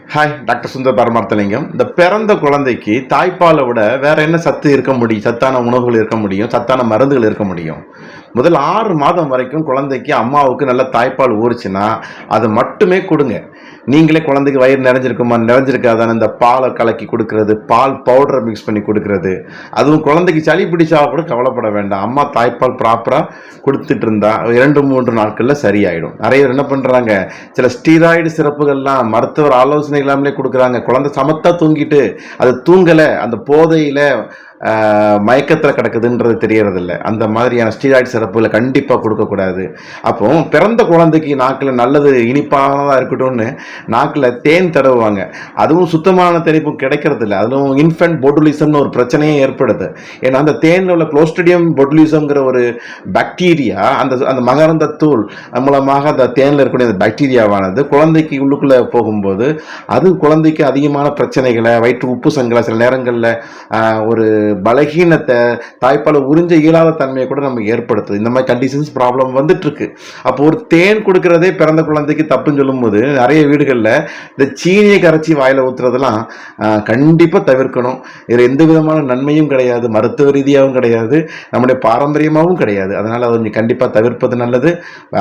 Hi, doctor Sundar Paramarthalingam. இந்த பிறந்த குழந்தைக்கு தாய்ப்பாலை விட வேற என்ன சத்து இருக்க முடியும்? சத்தான உணவுகள் இருக்க முடியும், சத்தான மருந்துகள் இருக்க முடியும். முதல் 6 மாதம் வரைக்கும் குழந்தைக்கு அம்மாவுக்கு நல்ல தாய்ப்பால் ஊறுச்சுன்னா அது மட்டுமே கொடுங்க. நீங்களே குழந்தைக்கு வயிறு நிறைஞ்சிருக்குமா நிறைஞ்சிருக்காதான்னு இந்த பாலை கலக்கி கொடுக்கறது, பால் பவுடரை மிக்ஸ் பண்ணி கொடுக்கறது, அதுவும் குழந்தைக்கு சளி பிடிச்சா கூட கவலைப்பட வேண்டாம். அம்மா தாய்ப்பால் ப்ராப்பராக கொடுத்துட்டு இருந்தா 2-3 நாட்களில் சரியாயிடும். நிறைய பேர் என்ன பண்ணுறாங்க, சில ஸ்டீராய்டு சிறப்புகள்லாம் மருத்துவர் ஆலோசனை இல்லாமலே கொடுக்குறாங்க. குழந்தை சமத்தா தூங்கிட்டு அது தூங்கலை, அந்த போதையில் மயக்கத்தில் கிடக்குதுன்றது தெரியறதில்ல. அந்த மாதிரியான ஸ்டீராய்டு சிறப்புகளை கண்டிப்பாக கொடுக்கக்கூடாது. அப்போ பிறந்த குழந்தைக்கு நாக்கில் நல்லது இனிப்பானதாக இருக்கட்டும்னு நாக்கில் தேன் தடவுவாங்க. அதுவும் சுத்தமான தெளிப்பு கிடைக்கிறதில்ல. அதுவும் இன்ஃபென்ட் பொட்டுலிசம்னு ஒரு பிரச்சனையே ஏற்படுது. ஏன்னா அந்த தேனில் உள்ள குளோஸ்ட்ரிடியம் பொட்டுலிசம்ங்கிற ஒரு பாக்டீரியா அந்த மகரந்த தூள் மூலமாக அந்த தேனில் இருக்கக்கூடிய அந்த பாக்டீரியாவானது குழந்தைக்கு உள்ளுக்குள்ளே போகும்போது அது குழந்தைக்கு அதிகமான பிரச்சனைகளை, வயிற்று உப்பு சங்கலை, சில நேரங்களில் ஒரு பலகீனத்தை, தாய்ப்பாலை உறிஞ்ச இயலாத தன்மையை கூட நமக்கு ஏற்படுத்துது. இந்த மாதிரி கண்டிஷன்ஸ் ப்ராப்ளம் வந்துட்டு இருக்கு. அப்போ ஒரு தேன் கொடுக்கறதே பிறந்த குழந்தைக்கு தப்புன்னு சொல்லும்போது நிறைய வீடுகளில் இந்த சீனியை கரைச்சி வாயில ஊத்துறதெல்லாம் கண்டிப்பாக தவிர்க்கணும். இதில் எந்த விதமான நன்மையும் கிடையாது, மருத்துவ ரீதியாகவும் கிடையாது, நம்முடைய பாரம்பரியமாகவும் கிடையாது. அதனால அதை கொஞ்சம் கண்டிப்பாக தவிர்ப்பது நல்லது.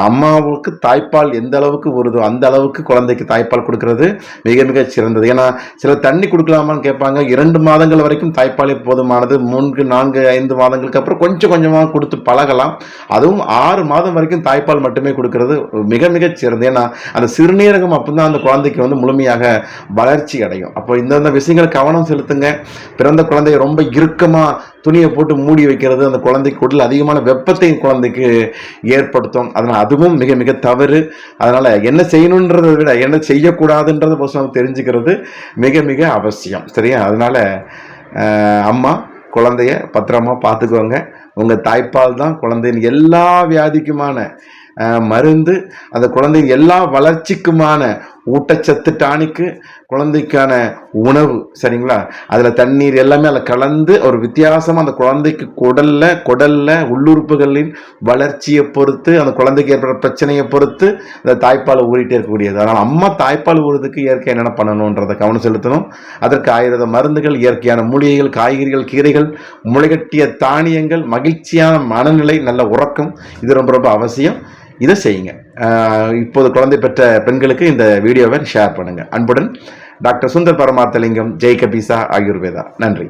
அம்மாவுக்கு தாய்ப்பால் எந்த அளவுக்கு வருதோ அந்த அளவுக்கு குழந்தைக்கு தாய்ப்பால் கொடுக்கறது மிக மிக சிறந்தது. ஏன்னா சில தண்ணி கொடுக்கலாமான்னு கேட்பாங்க. 2 மாதங்கள் வரைக்கும் தாய்ப்பாலே போதுமானது. 3, 4, 5 மாதங்களுக்கு அப்புறம் கொஞ்சம் கொஞ்சமாக கொடுத்து பழகலாம். அதுவும் 6 மாதம் வரைக்கும் தாய்ப்பால் மட்டுமே கொடுக்கறது மிக மிக சிறந்தது. ஏன்னா அந்த சிறுநீரகம் அப்பதான் அந்த குழந்தைக்கு முழுமையாக வளர்ச்சி அடையும். அப்போ இந்த விஷயங்களை கவனம் செலுத்துங்க. பிறந்த குழந்தைய ரொம்ப இறுக்கமா துணியை போட்டு மூடி வைக்கிறது அந்த குழந்தைக்கு உடல் அதிகமான வெப்பத்தை குழந்தைக்கு ஏற்படுத்தும். அதனால் அதுவும் மிக மிக தவறு. அதனால என்ன செய்யணுன்றதை விட என்ன செய்யக்கூடாதுன்றதை பற்றி தெரிஞ்சுக்கிறது மிக மிக அவசியம். சரியா? அதனால அம்மா குழந்தைய பத்திரமா பார்த்துக்கோங்க. உங்கள் தாய்ப்பால் தான் குழந்தையின் எல்லா வியாதிக்குமான மருந்து, அந்த குழந்தையின் எல்லா வளர்ச்சிக்குமான ஊட்டச்சத்து டானிக்கு, குழந்தைக்கான உணவு. சரிங்களா? அதில் தண்ணீர் எல்லாமே அதில் கலந்து ஒரு வித்தியாசமாக அந்த குழந்தைக்கு குடல்ல உள்ளுறுப்புகளின் வளர்ச்சியை பொறுத்து, அந்த குழந்தைக்கு ஏற்படுற பிரச்சனையை பொறுத்து அந்த தாய்ப்பால் ஊறிட்டே இருக்கக்கூடியது. அதனால் அம்மா தாய்ப்பால் ஊறுறதுக்கு இயற்கை என்னென்ன பண்ணணுன்றதை கவனம் செலுத்தணும். அதற்கு ஆயுத மருந்துகள், இயற்கையான மூலிகைகள், காய்கறிகள், கீரைகள், முளைகட்டிய தானியங்கள், மகிழ்ச்சியான மனநிலை, நல்ல உறக்கம், இது ரொம்ப ரொம்ப அவசியம். இதை செய்யுங்க. இப்போது குழந்தை பெற்ற பெண்களுக்கு இந்த வீடியோவை ஷேர் பண்ணுங்க. அன்புடன் டாக்டர் சுந்தர் பரமார்த்தலிங்கம், ஜெய் கபீசா ஆயுர்வேதா. நன்றி.